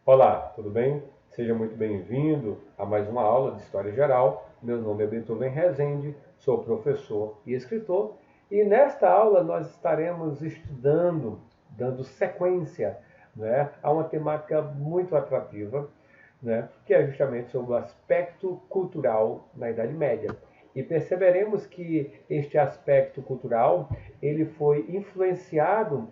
Olá, tudo bem? Seja muito bem-vindo a mais uma aula de História Geral. Meu nome é Beethoven Rezende, sou professor e escritor, e nesta aula nós estaremos estudando, dando sequência, a uma temática muito atrativa, que é justamente sobre o aspecto cultural na Idade Média. E perceberemos que este aspecto cultural ele foi influenciado,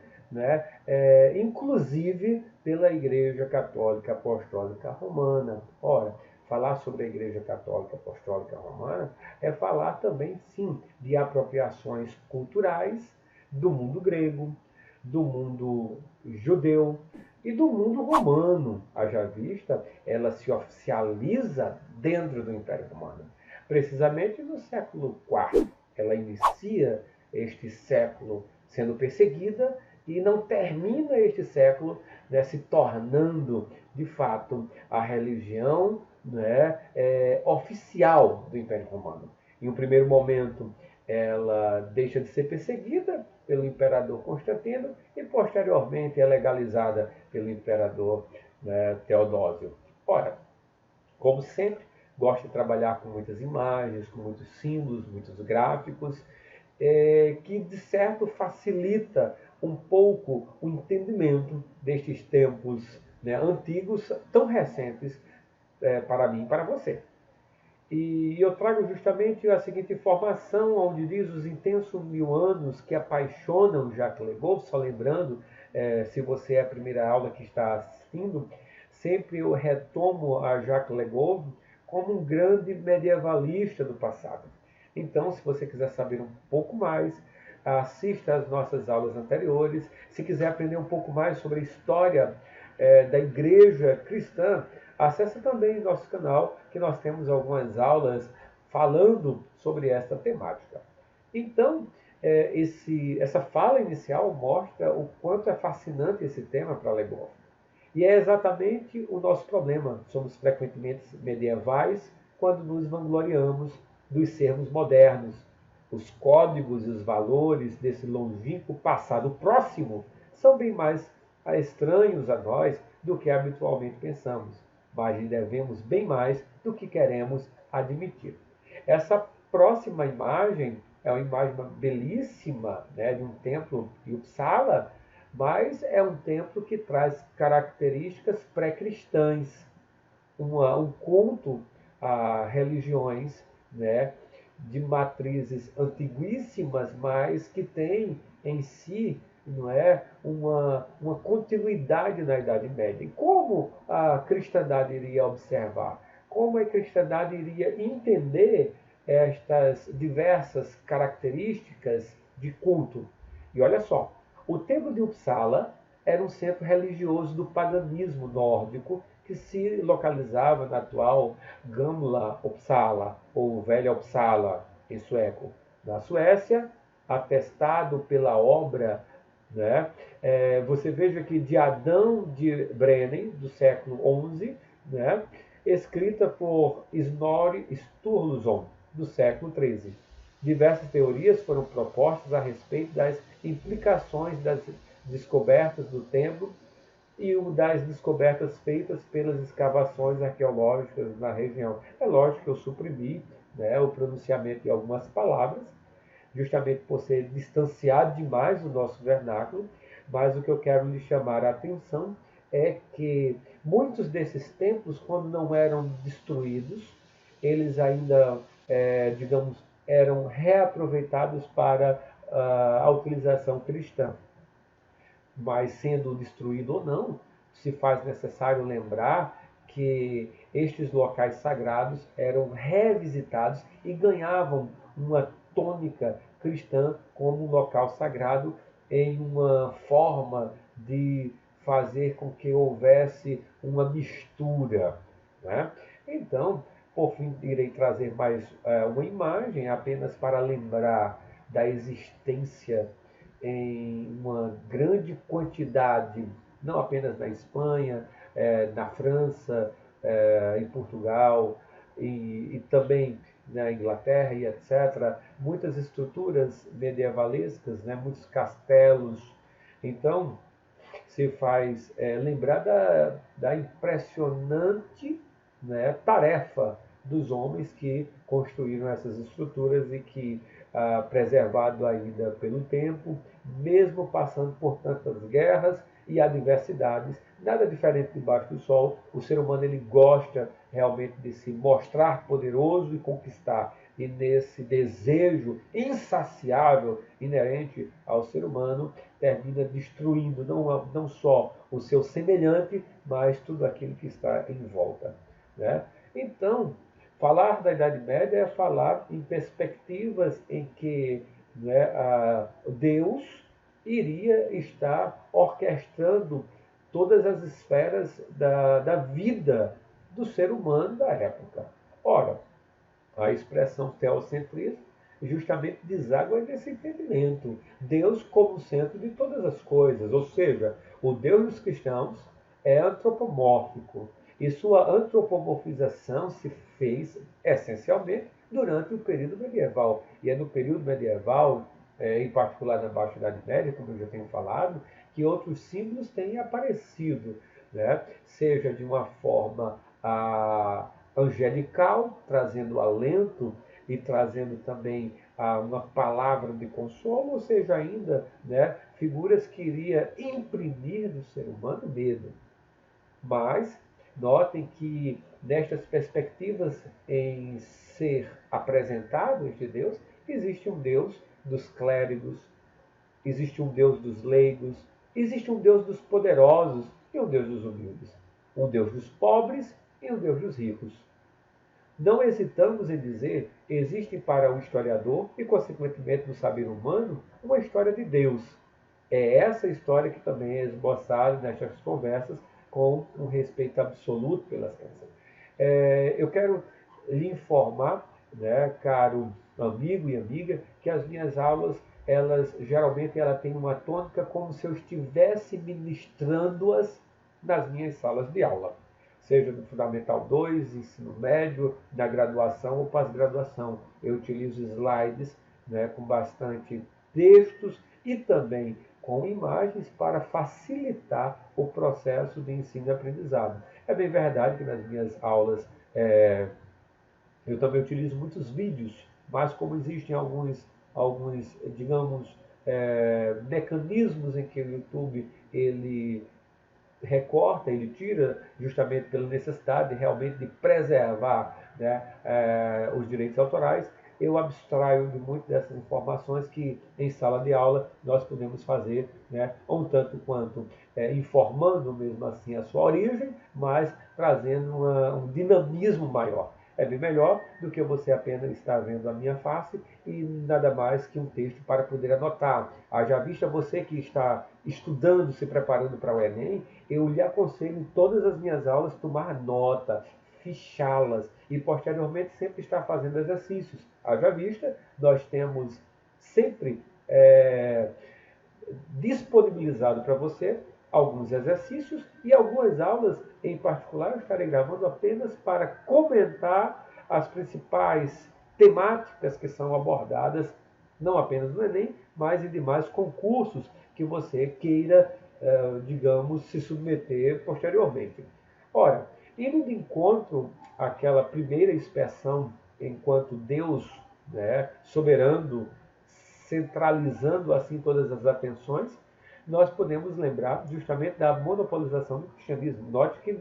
inclusive pela Igreja Católica Apostólica Romana. Ora, falar sobre a Igreja Católica Apostólica Romana é falar também, sim, de apropriações culturais do mundo grego, do mundo judeu e do mundo romano. Haja vista, ela se oficializa dentro do Império Romano. Precisamente no século IV, ela inicia este século sendo perseguida e não termina este século, se tornando, de fato, a religião, oficial do Império Romano. Em um primeiro momento, ela deixa de ser perseguida pelo imperador Constantino e, posteriormente, é legalizada pelo imperador, Teodósio. Ora, como sempre, gosto de trabalhar com muitas imagens, com muitos símbolos, muitos gráficos, que de certo facilita um pouco o entendimento destes tempos, antigos, tão recentes, para mim e para você. E eu trago justamente a seguinte informação, onde diz os intensos 1000 anos que apaixonam Jacques Le Goff, só lembrando, se você é a primeira aula que está assistindo, sempre eu retomo a Jacques Le Goff como um grande medievalista do passado. Então, se você quiser saber um pouco mais, assista às nossas aulas anteriores. Se quiser aprender um pouco mais sobre a história da igreja cristã, acesse também nosso canal, que nós temos algumas aulas falando sobre esta temática. Então, essa fala inicial mostra o quanto é fascinante esse tema para Le Goff. E é exatamente o nosso problema. Somos frequentemente medievais quando nos vangloriamos dos sermos modernos. Os códigos e os valores desse longínquo passado próximo são bem mais estranhos a nós do que habitualmente pensamos, mas devemos bem mais do que queremos admitir. Essa próxima imagem é uma imagem belíssima, de um templo de Uppsala, mas é um templo que traz características pré-cristãs, um culto a religiões, de matrizes antiguíssimas, mas que tem em si, não é, uma continuidade na Idade Média. E como a cristandade iria observar? Como a cristandade iria entender estas diversas características de culto? E olha só, o templo de Uppsala era um centro religioso do paganismo nórdico que se localizava na atual Gamla Uppsala, ou Velha Uppsala, em sueco, na Suécia, atestado pela obra, você veja que de Adão de Brennen, do século XI, escrita por Snorri Sturluson, do século XIII. Diversas teorias foram propostas a respeito das implicações das descobertas do templo e das descobertas feitas pelas escavações arqueológicas na região. É lógico que eu suprimi, o pronunciamento de algumas palavras, justamente por ser distanciado demais do nosso vernáculo, mas o que eu quero lhe chamar a atenção é que muitos desses templos, quando não eram destruídos, eles ainda, digamos, eram reaproveitados para a utilização cristã. Mas sendo destruído ou não, se faz necessário lembrar que estes locais sagrados eram revisitados e ganhavam uma tônica cristã como um local sagrado em uma forma de fazer com que houvesse uma mistura. Né? Então, por fim, irei trazer mais uma imagem apenas para lembrar da existência em uma grande quantidade, não apenas na Espanha, na França, em Portugal e também na Inglaterra e etc., muitas estruturas medievalescas, muitos castelos. Então, se faz lembrar da impressionante, né, tarefa dos homens que construíram essas estruturas e que, preservado ainda pelo tempo, mesmo passando por tantas guerras e adversidades, nada diferente debaixo do sol, o ser humano ele gosta realmente de se mostrar poderoso e conquistar. E nesse desejo insaciável inerente ao ser humano, termina destruindo não só o seu semelhante, mas tudo aquilo que está em volta, né? Então, falar da Idade Média é falar em perspectivas em que, né, Deus iria estar orquestrando todas as esferas da vida do ser humano da época. Ora, a expressão teocentrismo justamente deságua nesse entendimento. Deus como centro de todas as coisas, ou seja, o Deus dos cristãos é antropomórfico e sua antropomorfização se fez essencialmente durante o período medieval. E é no período medieval, em particular na Baixa Idade Média, como eu já tenho falado, que outros símbolos têm aparecido, né? Seja de uma forma angelical, trazendo alento e trazendo também uma palavra de consolo, ou seja, ainda, né, figuras que iria imprimir no ser humano medo. Mas notem que nestas perspectivas em ser apresentado este Deus, existe um Deus dos clérigos, existe um Deus dos leigos, existe um Deus dos poderosos e um Deus dos humildes, um Deus dos pobres e um Deus dos ricos. Não hesitamos em dizer, existe para o historiador e, consequentemente, no saber humano, uma história de Deus. É essa história que também é esboçada nestas conversas com um respeito absoluto pelas crenças. Eu quero lhe informar, né, caro amigo e amiga, que as minhas aulas, elas geralmente têm uma tônica como se eu estivesse ministrando-as nas minhas salas de aula, seja no Fundamental 2, ensino médio, na graduação ou pós-graduação. Eu utilizo slides, né, com bastante textos e também com imagens para facilitar o processo de ensino e aprendizado. É bem verdade que nas minhas aulas eu também utilizo muitos vídeos, mas como existem alguns digamos, mecanismos em que o YouTube ele recorta, ele tira justamente pela necessidade realmente de preservar, né, os direitos autorais, eu abstraio de muitas dessas informações que em sala de aula nós podemos fazer, né, um tanto quanto informando mesmo assim a sua origem, mas trazendo um dinamismo maior. É bem melhor do que você apenas estar vendo a minha face e nada mais que um texto para poder anotar. Haja vista você que está estudando, se preparando para o Enem, eu lhe aconselho em todas as minhas aulas tomar nota, fichá-las e posteriormente sempre estar fazendo exercícios. Haja vista, nós temos sempre disponibilizado para você alguns exercícios e algumas aulas em particular eu estarei gravando apenas para comentar as principais temáticas que são abordadas não apenas no Enem, mas em demais concursos que você queira, digamos, se submeter posteriormente. Ora, indo de encontro àquela primeira expressão enquanto Deus, né, soberano, centralizando assim todas as atenções, nós podemos lembrar justamente da monopolização do cristianismo. Note que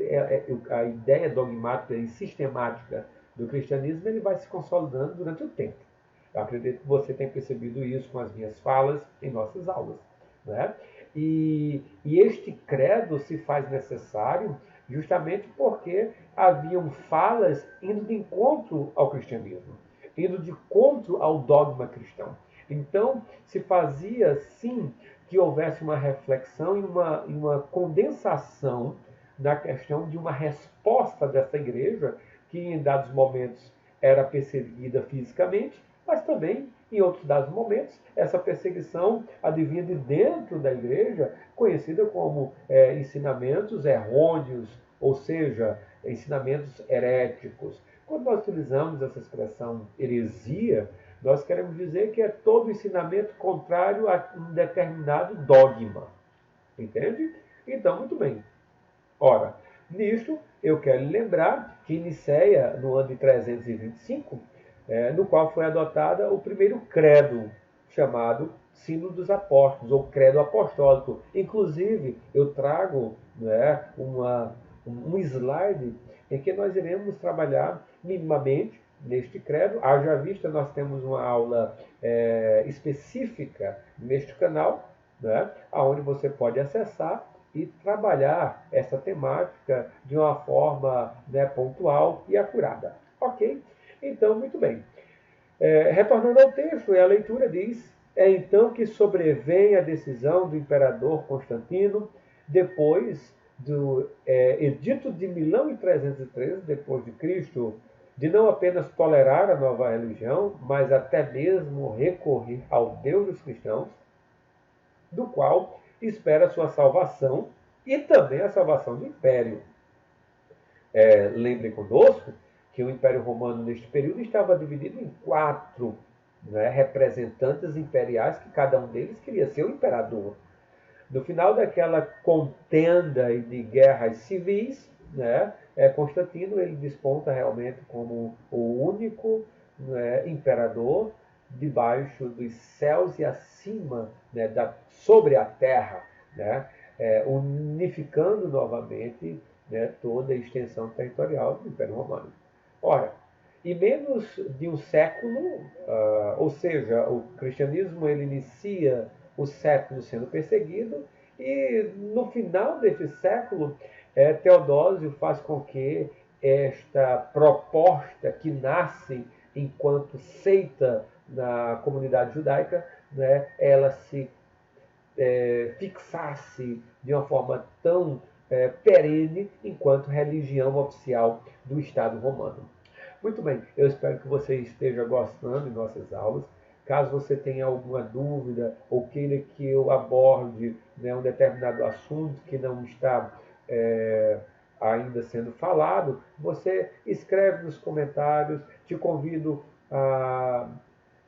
a ideia dogmática e sistemática do cristianismo ele vai se consolidando durante o tempo. Eu acredito que você tem percebido isso com as minhas falas em nossas aulas, né? E este credo se faz necessário justamente porque haviam falas indo de encontro ao cristianismo, indo de encontro ao dogma cristão. Então, se fazia, sim, que houvesse uma reflexão e uma condensação da questão de uma resposta dessa igreja, que em dados momentos era perseguida fisicamente, mas também, em outros dados momentos, essa perseguição advinha de dentro da igreja, conhecida como ensinamentos errôneos, ou seja, ensinamentos heréticos. Quando nós utilizamos essa expressão heresia, nós queremos dizer que é todo ensinamento contrário a um determinado dogma. Entende? Então, muito bem. Ora, nisto, eu quero lembrar que Nicéia, no ano de 325, no qual foi adotada o primeiro credo, chamado Sínodo dos Apóstolos, ou Credo Apostólico. Inclusive, eu trago, né, um slide em que nós iremos trabalhar minimamente neste credo. Haja vista, nós temos uma aula específica neste canal, né, onde você pode acessar e trabalhar essa temática de uma forma, né, pontual e acurada. Ok? Então, muito bem. Retornando ao texto, a leitura diz: é então que sobrevém a decisão do imperador Constantino, depois do Edito de Milão em 313 depois de Cristo, de não apenas tolerar a nova religião, mas até mesmo recorrer ao Deus dos cristãos, do qual espera a sua salvação e também a salvação do império. Lembre conosco que o Império Romano, neste período, estava dividido em 4, né, representantes imperiais, que cada um deles queria ser o imperador. No final daquela contenda e de guerras civis, né, Constantino ele desponta realmente como o único, né, imperador debaixo dos céus e acima, né, sobre a terra, né, unificando novamente, né, toda a extensão territorial do Império Romano. Ora, em menos de um século, ou seja, o cristianismo ele inicia o século sendo perseguido, e no final deste século, Teodósio faz com que esta proposta que nasce enquanto seita na comunidade judaica, né, ela se fixasse de uma forma tão perene enquanto religião oficial do Estado romano. Muito bem, eu espero que você esteja gostando de nossas aulas. Caso você tenha alguma dúvida ou queira que eu aborde, né, um determinado assunto que não está ainda sendo falado, você escreve nos comentários. Te convido a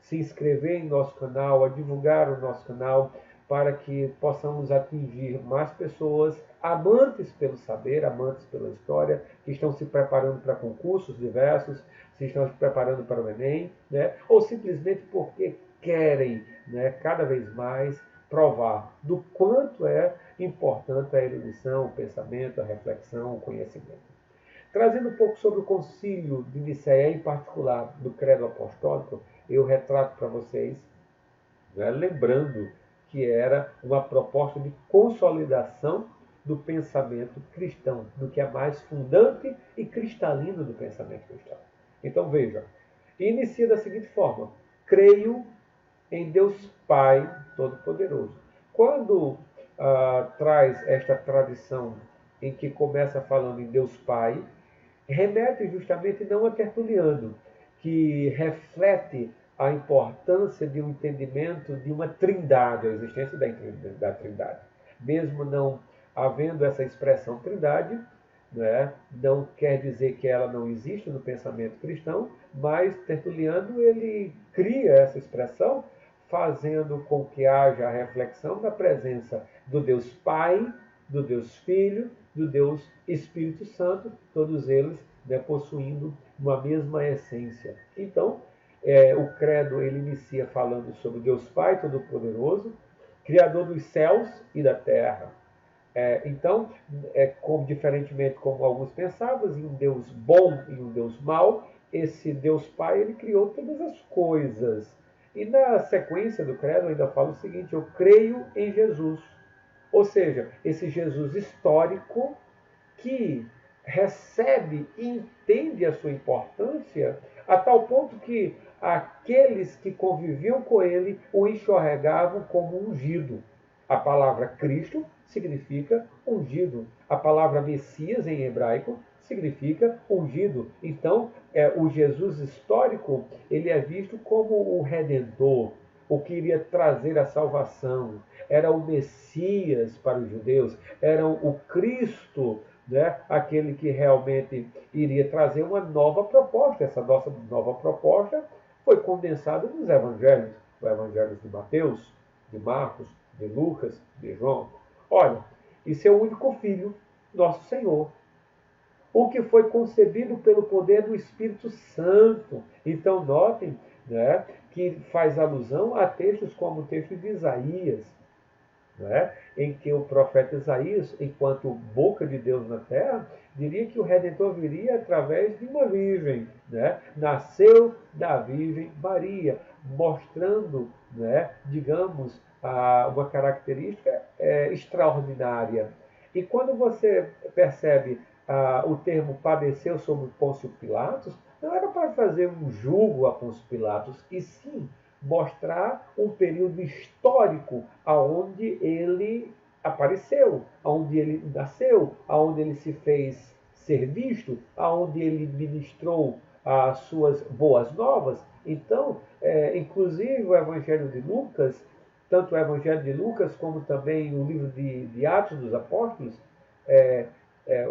se inscrever em nosso canal, a divulgar o nosso canal, para que possamos atingir mais pessoas amantes pelo saber, amantes pela história, que estão se preparando para concursos diversos, se estão se preparando para o Enem, né? Ou simplesmente porque querem, né, cada vez mais provar do quanto é importante a erudição, o pensamento, a reflexão, o conhecimento. Trazendo um pouco sobre o concílio de Nicéia, em particular do credo apostólico, eu retrato para vocês, né, lembrando que era uma proposta de consolidação do pensamento cristão, do que é mais fundante e cristalino do pensamento cristão. Então veja, inicia da seguinte forma: creio em Deus Pai Todo-Poderoso. Quando traz esta tradição em que começa falando em Deus Pai, remete justamente não a Tertuliano, que reflete a importância de um entendimento de uma trindade, a existência da trindade. Mesmo não havendo essa expressão trindade, né, não quer dizer que ela não existe no pensamento cristão, mas Tertuliano ele cria essa expressão, fazendo com que haja a reflexão da presença do Deus Pai, do Deus Filho, do Deus Espírito Santo, todos eles, né, possuindo uma mesma essência. Então, o credo ele inicia falando sobre Deus Pai Todo-Poderoso, Criador dos céus e da terra. Então, diferentemente como alguns pensavam, em um Deus bom e um Deus mau, esse Deus Pai ele criou todas as coisas. E na sequência do credo ainda fala o seguinte: eu creio em Jesus. Ou seja, esse Jesus histórico que recebe e entende a sua importância a tal ponto que aqueles que conviviam com ele o enxergavam como ungido. A palavra Cristo significa ungido. A palavra Messias em hebraico significa ungido. Então, o Jesus histórico ele é visto como o Redentor, o que iria trazer a salvação. Era o Messias para os judeus, era o Cristo, né, aquele que realmente iria trazer uma nova proposta. Essa nossa nova proposta foi condensada nos evangelhos, os evangelhos de Mateus, de Marcos, de Lucas, de João. Olha, e seu único Filho, nosso Senhor, o que foi concebido pelo poder do Espírito Santo. Então, notem, né, que faz alusão a textos como o texto de Isaías, né, em que o profeta Isaías, enquanto boca de Deus na terra, diria que o Redentor viria através de uma virgem. Né? Nasceu da Virgem Maria, mostrando, né, digamos, uma característica extraordinária. E quando você percebe o termo padeceu sobre Pôncio Pilatos, não era para fazer um julgo a Pôncio Pilatos, e sim mostrar um período histórico aonde ele apareceu, aonde ele nasceu, aonde ele se fez ser visto, aonde ele ministrou as suas boas novas. Então, inclusive o Evangelho de Lucas, tanto o Evangelho de Lucas como também o livro de Atos dos Apóstolos,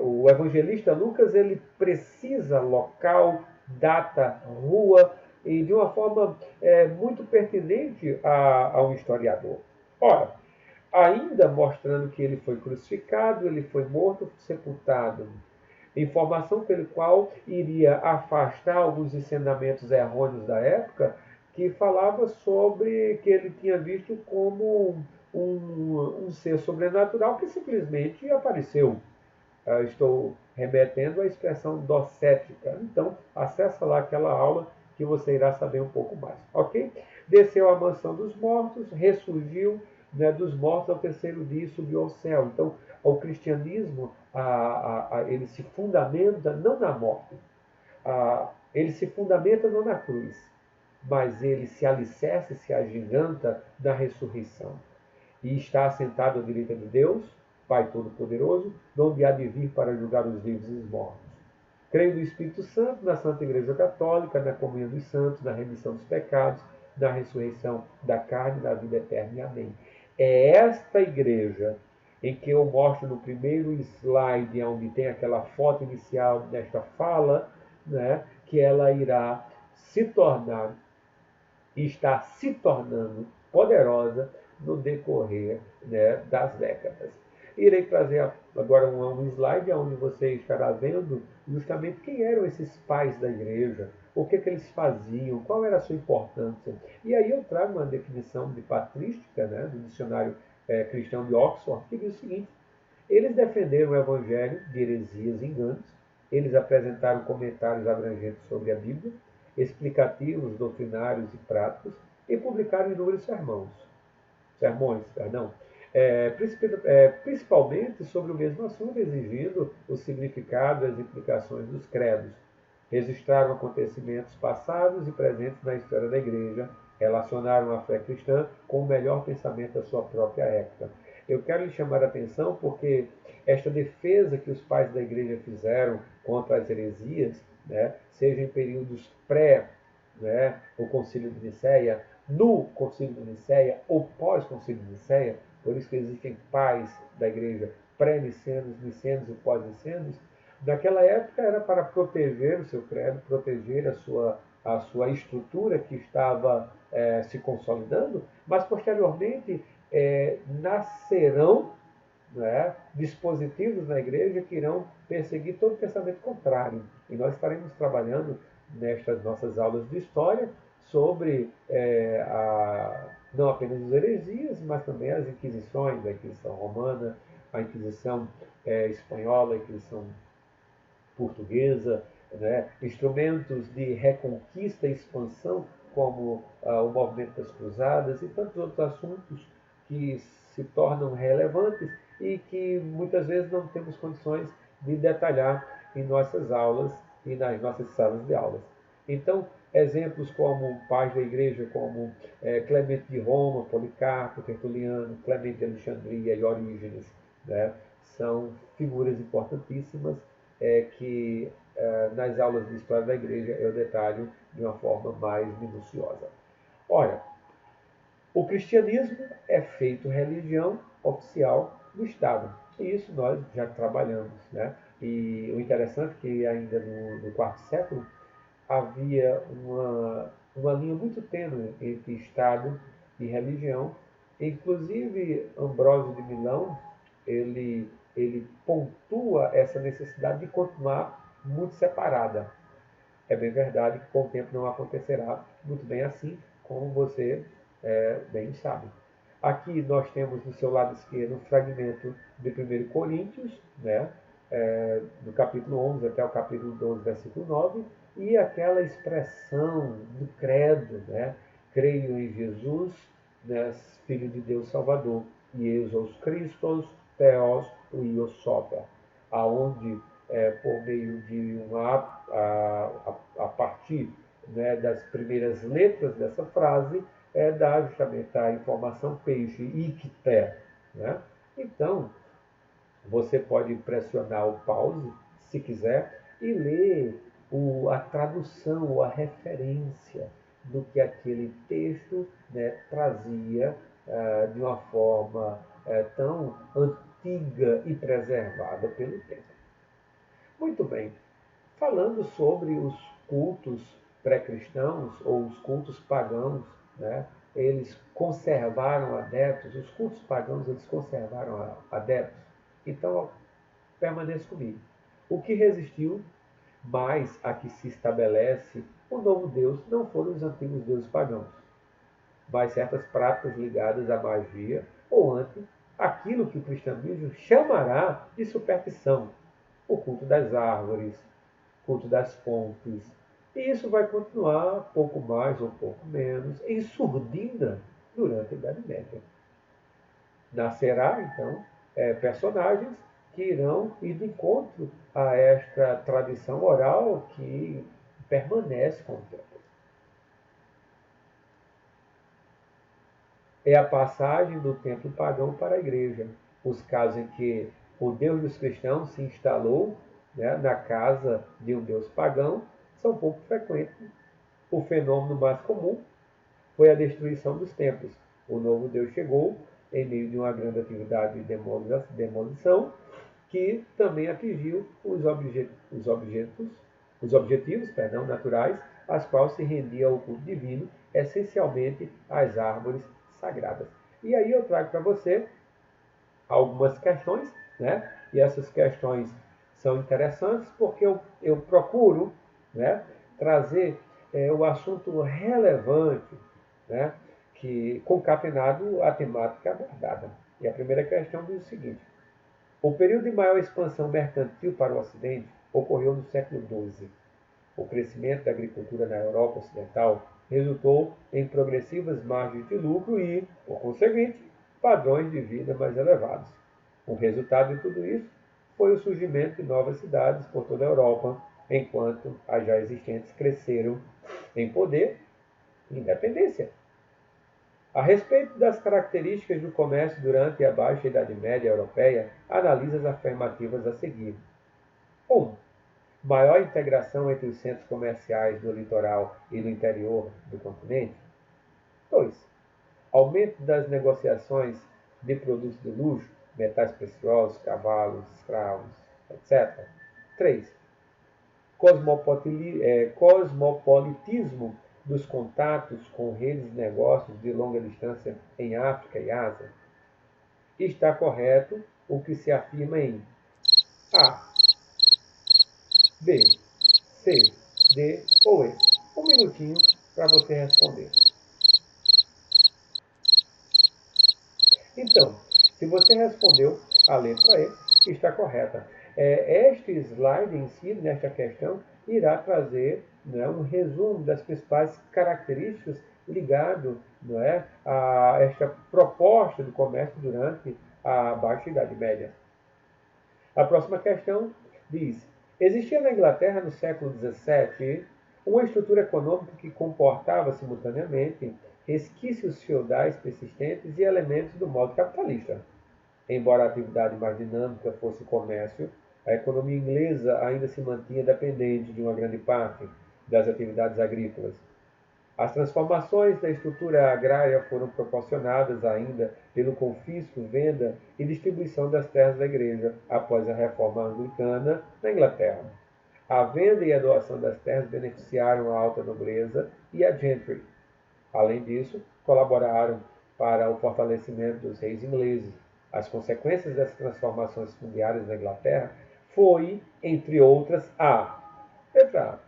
o evangelista Lucas, ele precisa local, data, rua, e de uma forma muito pertinente a um historiador. Ora, ainda mostrando que ele foi crucificado, ele foi morto, sepultado. Informação pelo qual iria afastar alguns ensinamentos errôneos da época, que falava sobre que ele tinha visto como um ser sobrenatural que simplesmente apareceu. Estou remetendo à expressão docética. Então, acessa lá aquela aula que você irá saber um pouco mais, ok? Desceu à mansão dos mortos, ressurgiu, né, dos mortos ao terceiro dia e subiu ao céu. Então, o cristianismo, ele se fundamenta não na morte, ele se fundamenta não na cruz, mas ele se alicerça, se agiganta na ressurreição. E está assentado à direita de Deus, Pai Todo-Poderoso, donde há de vir para julgar os vivos e os mortos. Creio no Espírito Santo, na Santa Igreja Católica, na comunhão dos santos, na remissão dos pecados, na ressurreição da carne e da vida eterna. E amém. É esta igreja em que eu mostro no primeiro slide, onde tem aquela foto inicial desta fala, né, que ela irá se tornar e está se tornando poderosa no decorrer, né, das décadas. Irei trazer agora um slide onde você estará vendo justamente quem eram esses pais da igreja, o que eles faziam, qual era a sua importância. E aí eu trago uma definição de patrística, né, do dicionário cristão de Oxford, que diz o seguinte: eles defenderam o evangelho de heresias e enganos, eles apresentaram comentários abrangentes sobre a Bíblia, explicativos, doutrinários e práticos, e publicaram inúmeros sermões, principalmente sobre o mesmo assunto, exigindo o significado e as implicações dos credos. Registraram acontecimentos passados e presentes na história da Igreja, relacionaram a fé cristã com o melhor pensamento da sua própria época. Eu quero lhe chamar a atenção porque esta defesa que os pais da Igreja fizeram contra as heresias, né, seja em períodos pré, né, o Concílio de Nicéia, no Concílio de Nicéia ou pós-Concílio de Nicéia, por isso que existem pais da Igreja pré-nicenos, nicenos e pós-nicenos. Naquela época era para proteger o seu credo, proteger a sua estrutura que estava se consolidando, mas posteriormente nascerão, né, dispositivos na igreja que irão perseguir todo pensamento contrário. E nós estaremos trabalhando nestas nossas aulas de história sobre não apenas as heresias, mas também as inquisições, a Inquisição Romana, a Inquisição espanhola, a Inquisição portuguesa, né, instrumentos de reconquista e expansão, como o movimento das cruzadas e tantos outros assuntos que se tornam relevantes e que muitas vezes não temos condições de detalhar em nossas aulas e nas nossas salas de aulas. Então, exemplos como pais da igreja, como Clemente de Roma, Policarpo, Tertuliano, Clemente de Alexandria e Orígenes, né, são figuras importantíssimas que nas aulas de História da Igreja eu detalho de uma forma mais minuciosa. Olha, o cristianismo é feito religião oficial do Estado. E isso nós já trabalhamos. Né? E o interessante é que ainda no quarto século havia uma linha muito tênue entre Estado e religião. Inclusive, Ambrósio de Milão, ele pontua essa necessidade de continuar muito separada. É bem verdade que com o tempo não acontecerá muito bem assim, como você bem sabe. Aqui nós temos do seu lado esquerdo um fragmento de 1 Coríntios, né, do capítulo 11 até o capítulo 12, versículo 9, e aquela expressão do credo, né, creio em Jesus, né, Filho de Deus Salvador, Jesus Christos, Theos, Ios Soter, aonde por meio de a partir, né, das primeiras letras dessa frase, dá justamente a informação peixe, icté, né? Então, você pode pressionar o pause, se quiser, e ler a tradução ou a referência do que aquele texto, né, trazia de uma forma tão antiga e preservada pelo tempo. Muito bem. Falando sobre os cultos pré-cristãos ou os cultos pagãos, né, eles conservaram adeptos, os cultos pagãos eles conservaram adeptos. Então, permaneça comigo. O que resistiu mais a que se estabelece o novo Deus não foram os antigos deuses pagãos, mas certas práticas ligadas à magia ou antes aquilo que o cristianismo chamará de superstição, o culto das árvores, culto das fontes. E isso vai continuar, pouco mais ou pouco menos, em surdina durante a Idade Média. Nascerá, então, personagens que irão ir de encontro a esta tradição oral que permanece com o tempo. É a passagem do templo pagão para a igreja. Os casos em que o Deus dos cristãos se instalou, né, na casa de um Deus pagão são pouco frequentes. O fenômeno mais comum foi a destruição dos templos. O novo Deus chegou em meio de uma grande atividade de demolição que também atingiu os objetivos naturais, às quais se rendia o culto divino, essencialmente as árvores sagradas. E aí eu trago para você algumas questões, né? E essas questões são interessantes porque eu procuro, né, trazer o assunto relevante, né, que concatenado à temática abordada. E a primeira questão diz o seguinte: o período de maior expansão mercantil para o Ocidente ocorreu no século XII. O crescimento da agricultura na Europa Ocidental resultou em progressivas margens de lucro e, por conseguinte, padrões de vida mais elevados. O resultado de tudo isso foi o surgimento de novas cidades por toda a Europa, enquanto as já existentes cresceram em poder e independência. A respeito das características do comércio durante a Baixa Idade Média Europeia, analise as afirmativas a seguir. 1. Maior integração entre os centros comerciais do litoral e do interior do continente. 2. Aumento das negociações de produtos de luxo, metais preciosos, cavalos, escravos, etc. 3. Cosmopolitismo dos contatos com redes de negócios de longa distância em África e Ásia. Está correto o que se afirma em A, B, C, D ou E. Um minutinho para você responder. Então, se você respondeu a letra E, está correta. Este slide em si, nesta questão, irá trazer, né, um resumo das principais características ligado, né, a esta proposta do comércio durante a Baixa Idade Média. A próxima questão diz: existia na Inglaterra no século XVII uma estrutura econômica que comportava simultaneamente resquícios feudais persistentes e elementos do modo capitalista. Embora a atividade mais dinâmica fosse o comércio, a economia inglesa ainda se mantinha dependente de uma grande parte das atividades agrícolas. As transformações da estrutura agrária foram proporcionadas ainda pelo confisco, venda e distribuição das terras da igreja após a reforma anglicana na Inglaterra. A venda e a doação das terras beneficiaram a alta nobreza e a gentry. Além disso, colaboraram para o fortalecimento dos reis ingleses. As consequências dessas transformações fundiárias na Inglaterra foi, entre outras, letra A,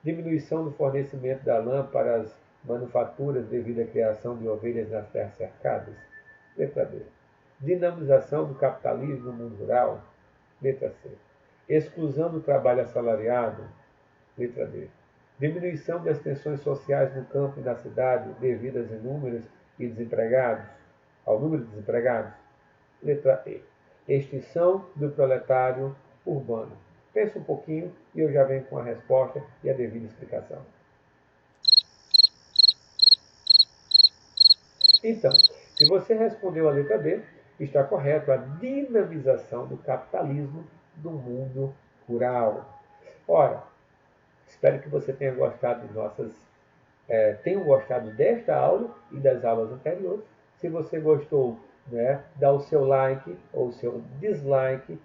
diminuição do fornecimento da lã para as manufaturas devido à criação de ovelhas nas terras cercadas. Letra B, dinamização do capitalismo no mundo rural. Letra C, exclusão do trabalho assalariado. Letra D, diminuição das tensões sociais no campo e na cidade devido aos ao número de desempregados. Letra E, extinção do proletário urbano. Pensa um pouquinho e eu já venho com a resposta e a devida explicação. Então, se você respondeu a letra B, está correto, a dinamização do capitalismo do mundo rural. Ora, espero que você tenha gostado tenham gostado desta aula e das aulas anteriores. Se você gostou, dá o seu like ou o seu dislike,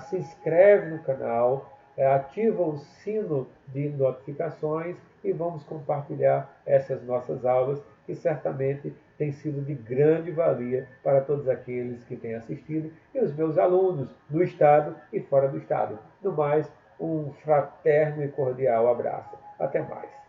se inscreve no canal, ativa o sino de notificações e vamos compartilhar essas nossas aulas que certamente têm sido de grande valia para todos aqueles que têm assistido e os meus alunos do Estado e fora do Estado. No mais, um fraterno e cordial abraço. Até mais.